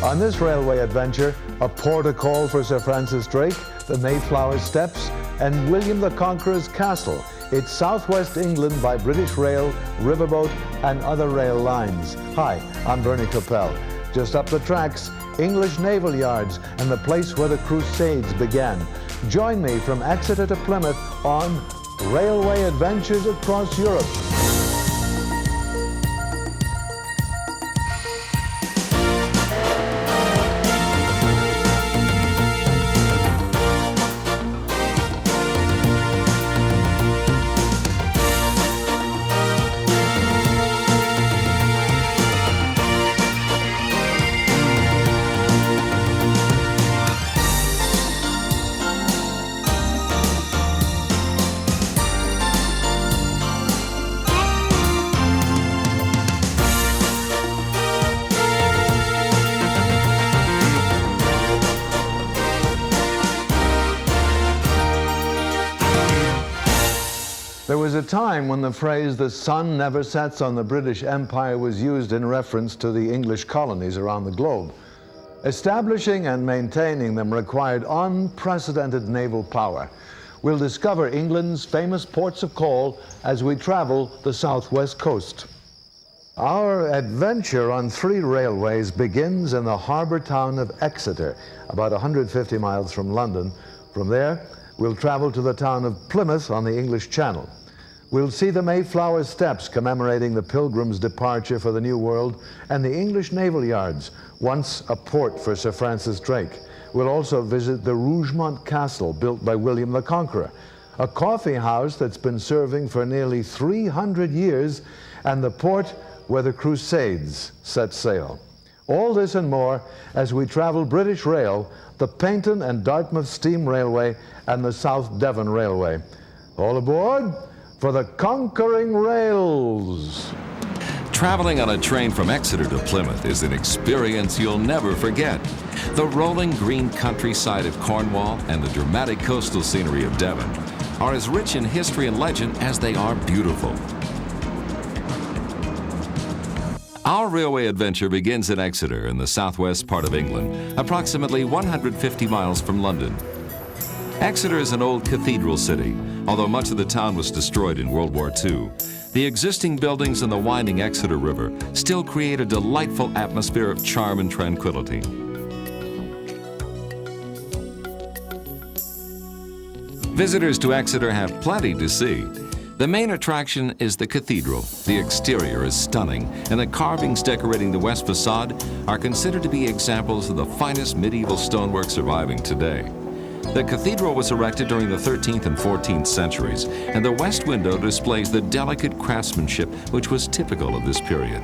On this railway adventure, a port of call for Sir Francis Drake, the Mayflower Steps, and William the Conqueror's castle. It's southwest England by British rail, riverboat, and other rail lines. Hi, I'm Bernie Coppell. Just up the tracks, English naval yards and the place where the Crusades began. Join me from Exeter to Plymouth on Railway Adventures Across Europe. There was a time when the phrase, "the sun never sets on the British Empire," was used in reference to the English colonies around the globe. Establishing and maintaining them required unprecedented naval power. We'll discover England's famous ports of call as we travel the southwest coast. Our adventure on 3 railways begins in the harbour town of Exeter, about 150 miles from London. From there, we'll travel to the town of Plymouth on the English Channel. We'll see the Mayflower Steps commemorating the Pilgrims' departure for the New World, and the English naval yards, once a port for Sir Francis Drake. We'll also visit the Rougemont Castle, built by William the Conqueror, a coffee house that's been serving for nearly 300 years, and the port where the Crusades set sail. All this and more as we travel British Rail, the Paignton and Dartmouth Steam Railway, and the South Devon Railway. All aboard for the conquering rails. Traveling on a train from Exeter to Plymouth is an experience you'll never forget. The rolling green countryside of Cornwall and the dramatic coastal scenery of Devon are as rich in history and legend as they are beautiful. Our railway adventure begins in Exeter in the southwest part of England, approximately 150 miles from London. Exeter is an old cathedral city, although much of the town was destroyed in World War II. The existing buildings and the winding Exeter River still create a delightful atmosphere of charm and tranquility. Visitors to Exeter have plenty to see. The main attraction is the cathedral. The exterior is stunning, and the carvings decorating the west facade are considered to be examples of the finest medieval stonework surviving today. The cathedral was erected during the 13th and 14th centuries, and the west window displays the delicate craftsmanship which was typical of this period.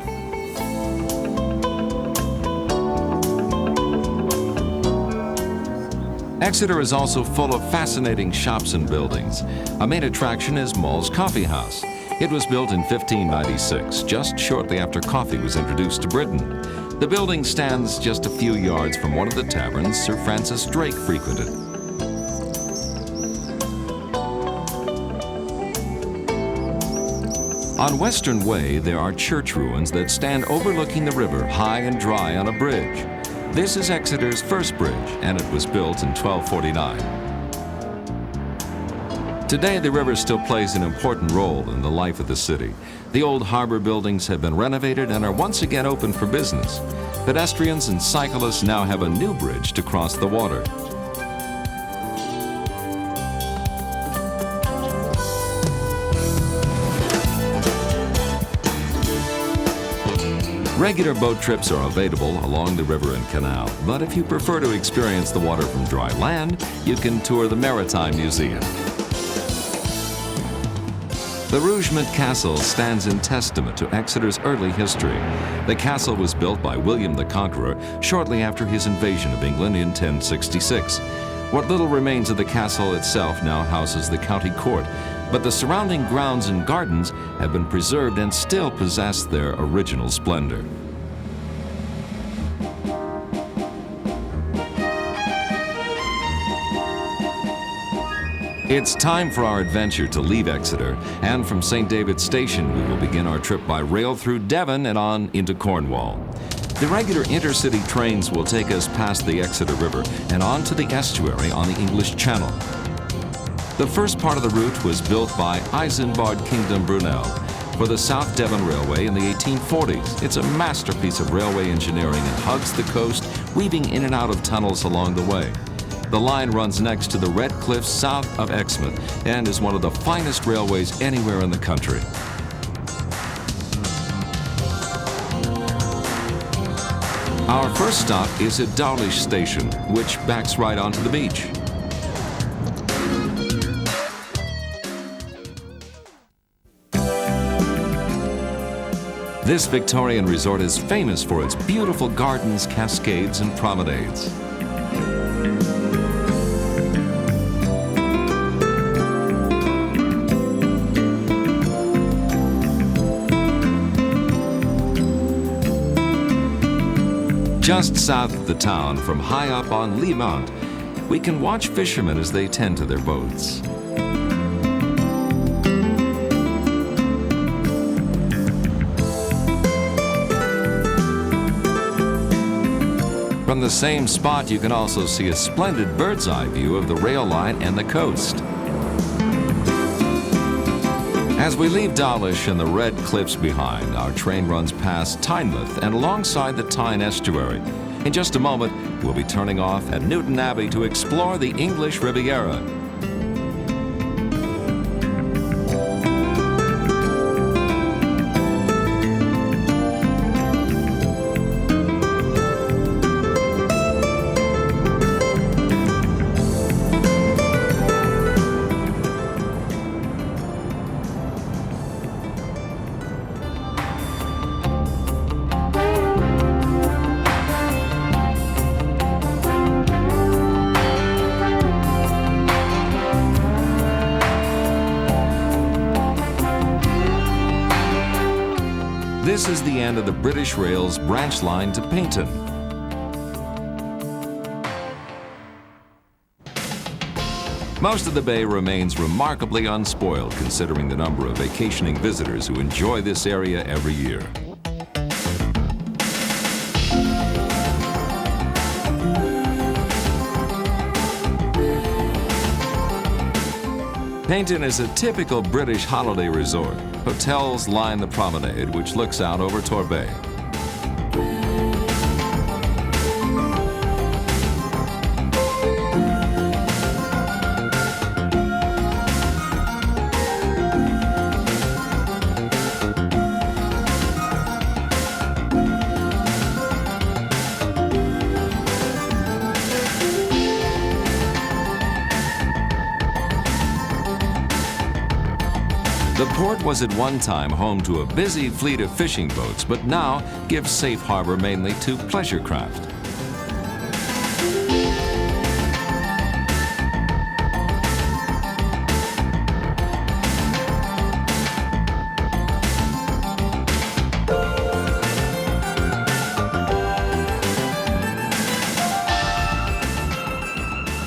Exeter is also full of fascinating shops and buildings. A main attraction is Moll's Coffee House. It was built in 1596, just shortly after coffee was introduced to Britain. The building stands just a few yards from one of the taverns Sir Francis Drake frequented. On Western Way, there are church ruins that stand overlooking the river, high and dry on a bridge. This is Exeter's first bridge, and it was built in 1249. Today, the river still plays an important role in the life of the city. The old harbor buildings have been renovated and are once again open for business. Pedestrians and cyclists now have a new bridge to cross the water. Regular boat trips are available along the river and canal, but if you prefer to experience the water from dry land, you can tour the Maritime Museum. The Rougemont Castle stands in testament to Exeter's early history. The castle was built by William the Conqueror shortly after his invasion of England in 1066. What little remains of the castle itself now houses the county court, but the surrounding grounds and gardens have been preserved and still possess their original splendor. It's time for our adventure to leave Exeter, and from St. David's Station we will begin our trip by rail through Devon and on into Cornwall. The regular intercity trains will take us past the Exeter River and onto the estuary on the English Channel. The first part of the route was built by Isambard Kingdom Brunel for the South Devon Railway in the 1840s. It's a masterpiece of railway engineering and hugs the coast, weaving in and out of tunnels along the way. The line runs next to the Red Cliffs south of Exmouth and is one of the finest railways anywhere in the country. Our first stop is at Dawlish Station, which backs right onto the beach. This Victorian resort is famous for its beautiful gardens, cascades, and promenades. Just south of the town, from high up on Rougemont, we can watch fishermen as they tend to their boats. From the same spot, you can also see a splendid bird's eye view of the rail line and the coast. As we leave Dawlish and the Red Cliffs behind, our train runs past Tynemouth and alongside the Tyne estuary. In just a moment, we'll be turning off at Newton Abbey to explore the English Riviera. This is the end of the British Rail's branch line to Paignton. Most of the bay remains remarkably unspoiled considering the number of vacationing visitors who enjoy this area every year. Paignton is a typical British holiday resort. Hotels line the promenade, which looks out over Torbay. The port was at one time home to a busy fleet of fishing boats, but now gives safe harbor mainly to pleasure craft.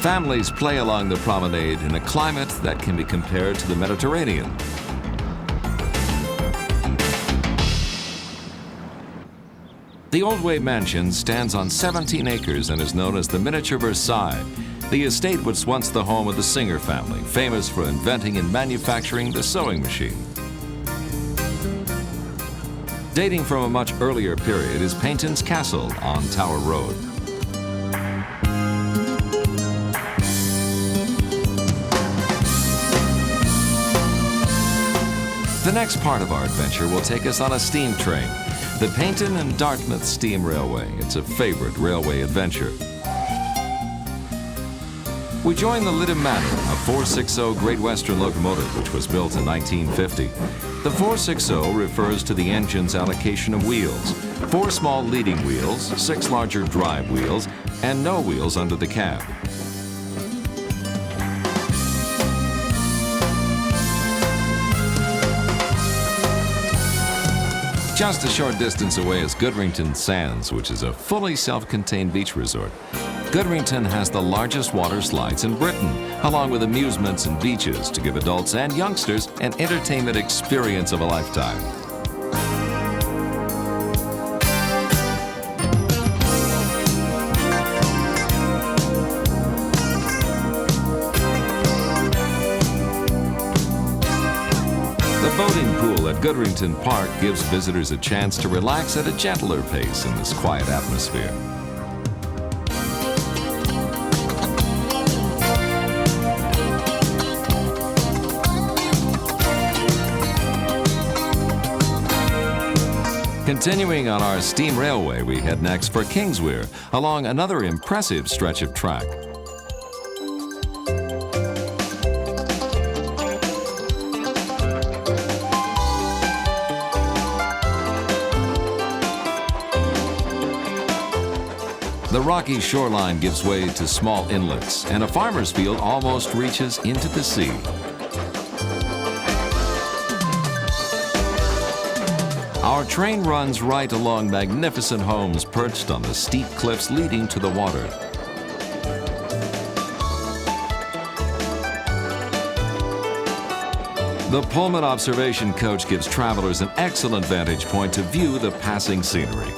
Families play along the promenade in a climate that can be compared to the Mediterranean. The Old Way Mansion stands on 17 acres and is known as the Miniature Versailles. The estate was once the home of the Singer family, famous for inventing and manufacturing the sewing machine. Dating from a much earlier period is Paignton's Castle on Tower Road. The next part of our adventure will take us on a steam train. The Paignton and Dartmouth Steam Railway. It's a favorite railway adventure. We join the Lytham Manor, a 460 Great Western locomotive which was built in 1950. The 460 refers to the engine's allocation of wheels. 4 small leading wheels, 6 larger drive wheels, and no wheels under the cab. Just a short distance away is Goodrington Sands, which is a fully self-contained beach resort. Goodrington has the largest water slides in Britain, along with amusements and beaches to give adults and youngsters an entertainment experience of a lifetime. boating pool at Goodrington Park gives visitors a chance to relax at a gentler pace in this quiet atmosphere. Continuing on our steam railway, we head next for Kingswear, along another impressive stretch of track. The rocky shoreline gives way to small inlets, and a farmer's field almost reaches into the sea. Our train runs right along magnificent homes perched on the steep cliffs leading to the water. The Pullman observation coach gives travelers an excellent vantage point to view the passing scenery.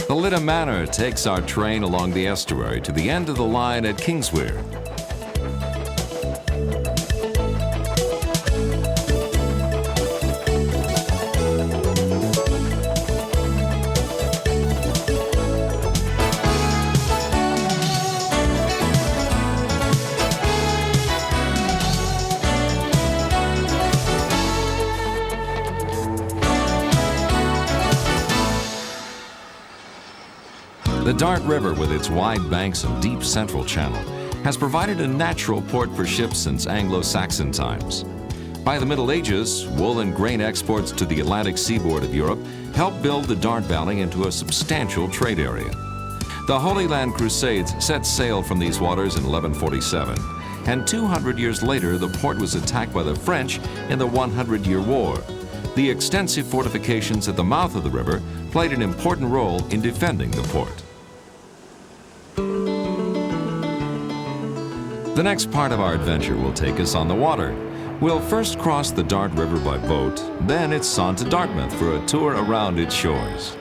The Lytham Manor takes our train along the estuary to the end of the line at Kingswear. The Dart River, with its wide banks and deep central channel, has provided a natural port for ships since Anglo-Saxon times. By the Middle Ages, wool and grain exports to the Atlantic seaboard of Europe helped build the Dart Valley into a substantial trade area. The Holy Land Crusades set sail from these waters in 1147, and 200 years later, the port was attacked by the French in the 100-Year War. The extensive fortifications at the mouth of the river played an important role in defending the port. The next part of our adventure will take us on the water. We'll first cross the Dart River by boat, then it's on to Dartmouth for a tour around its shores.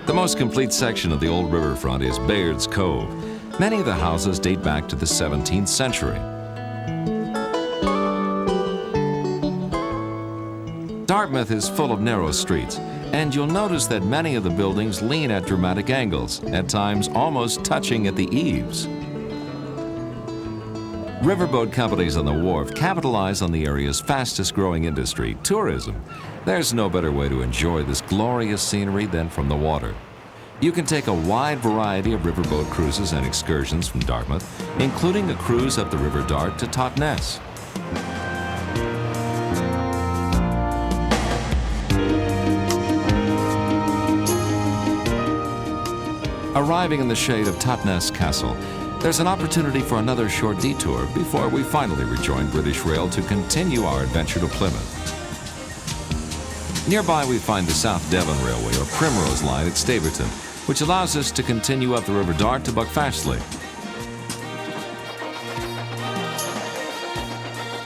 The most complete section of the old riverfront is Bayard's Cove. Many of the houses date back to the 17th century. Dartmouth is full of narrow streets, and you'll notice that many of the buildings lean at dramatic angles, at times almost touching at the eaves. Riverboat companies on the wharf capitalize on the area's fastest growing industry, tourism. There's no better way to enjoy this glorious scenery than from the water. You can take a wide variety of riverboat cruises and excursions from Dartmouth, including a cruise up the River Dart to Totnes. Arriving in the shade of Totnes Castle, there's an opportunity for another short detour before we finally rejoin British Rail to continue our adventure to Plymouth. Nearby we find the South Devon Railway, or Primrose Line at Staverton, which allows us to continue up the River Dart to Buckfastleigh.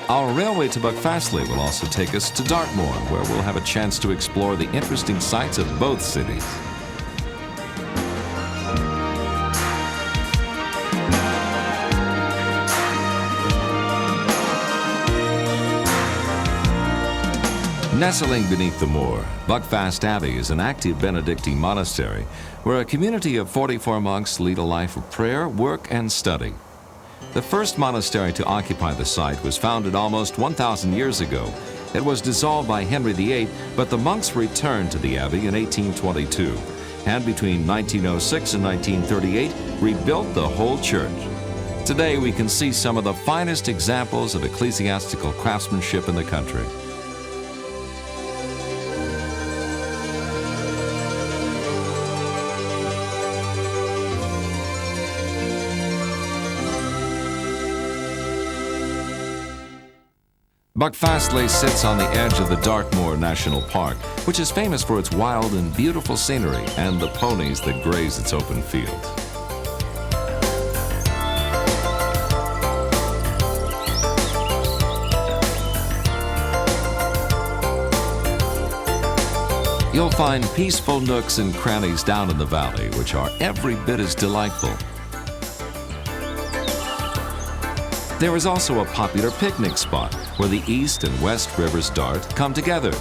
Our railway to Buckfastleigh will also take us to Dartmoor, where we'll have a chance to explore the interesting sights of both cities. Nestling beneath the moor, Buckfast Abbey is an active Benedictine monastery where a community of 44 monks lead a life of prayer, work, and study. The first monastery to occupy the site was founded almost 1,000 years ago. It was dissolved by Henry VIII, but the monks returned to the abbey in 1822, and between 1906 and 1938 rebuilt the whole church. Today we can see some of the finest examples of ecclesiastical craftsmanship in the country. Buckfastleigh sits on the edge of the Dartmoor National Park, which is famous for its wild and beautiful scenery and the ponies that graze its open fields. You'll find peaceful nooks and crannies down in the valley, which are every bit as delightful. There is also a popular picnic spot where the East and West Rivers Dart come together.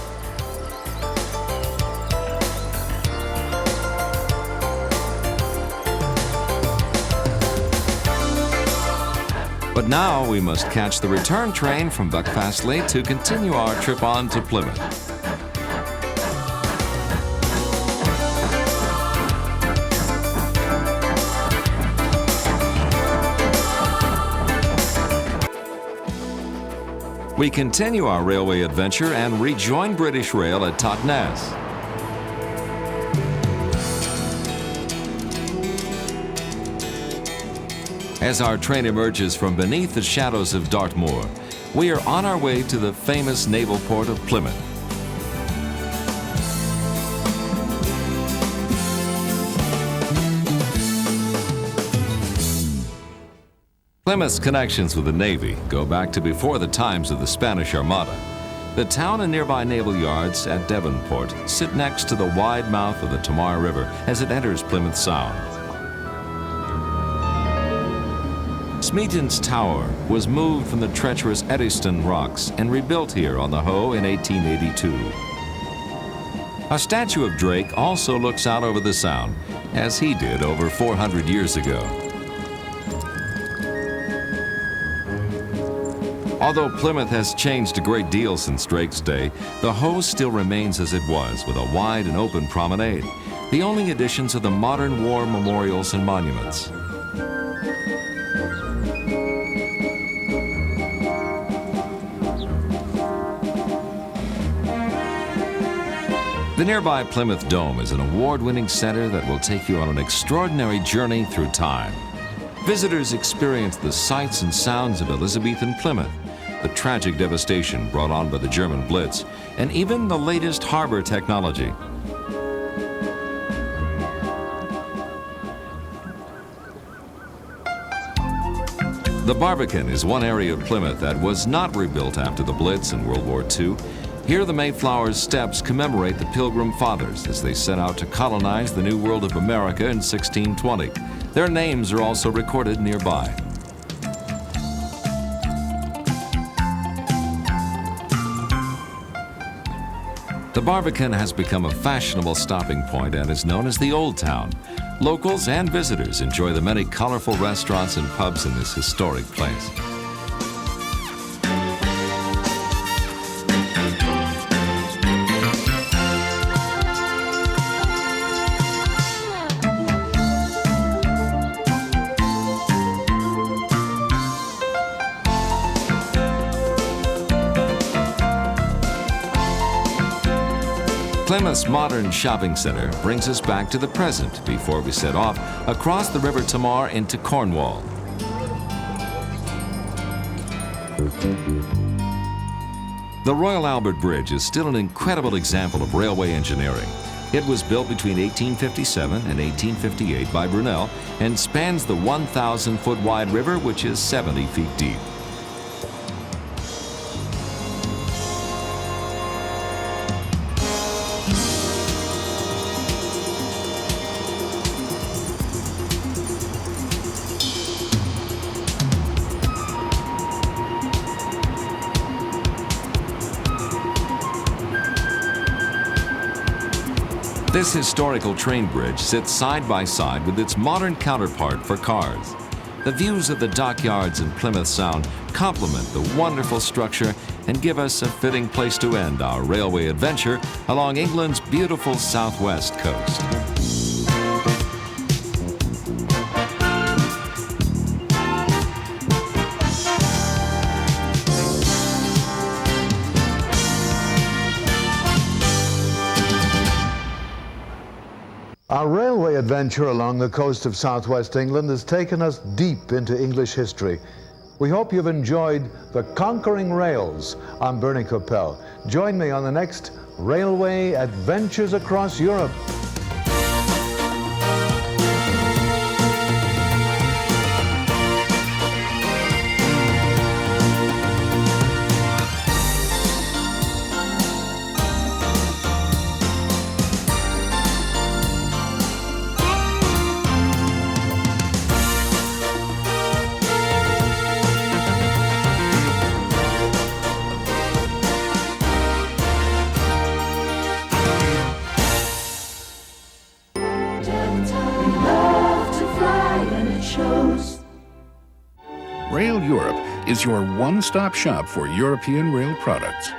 But now we must catch the return train from Buckfastleigh to continue our trip on to Plymouth. We continue our railway adventure and rejoin British Rail at Totnes. As our train emerges from beneath the shadows of Dartmoor, we are on our way to the famous naval port of Plymouth. Plymouth's connections with the Navy go back to before the times of the Spanish Armada. The town and nearby naval yards at Devonport sit next to the wide mouth of the Tamar River as it enters Plymouth Sound. Smeaton's Tower was moved from the treacherous Eddystone Rocks and rebuilt here on the Hoe in 1882. A statue of Drake also looks out over the Sound, as he did over 400 years ago. Although Plymouth has changed a great deal since Drake's day, the Hoe still remains as it was, with a wide and open promenade. The only additions are the modern war memorials and monuments. The nearby Plymouth Dome is an award-winning center that will take you on an extraordinary journey through time. Visitors experience the sights and sounds of Elizabethan Plymouth, the tragic devastation brought on by the German Blitz, and even the latest harbor technology. The Barbican is one area of Plymouth that was not rebuilt after the Blitz in World War II. Here, the Mayflower's steps commemorate the Pilgrim Fathers as they set out to colonize the New World of America in 1620. Their names are also recorded nearby. The Barbican has become a fashionable stopping point and is known as the Old Town. Locals and visitors enjoy the many colorful restaurants and pubs in this historic place. Plymouth's modern shopping center brings us back to the present before we set off across the River Tamar into Cornwall. The Royal Albert Bridge is still an incredible example of railway engineering. It was built between 1857 and 1858 by Brunel and spans the 1,000-foot wide river, which is 70 feet deep. This historical train bridge sits side by side with its modern counterpart for cars. The views of the dockyards in Plymouth Sound complement the wonderful structure and give us a fitting place to end our railway adventure along England's beautiful southwest coast. Our railway adventure along the coast of southwest England has taken us deep into English history. We hope you've enjoyed the Conquering Rails. I'm Bernie Coppell. Join me on the next Railway Adventures Across Europe. Rail Europe is your one-stop shop for European rail products.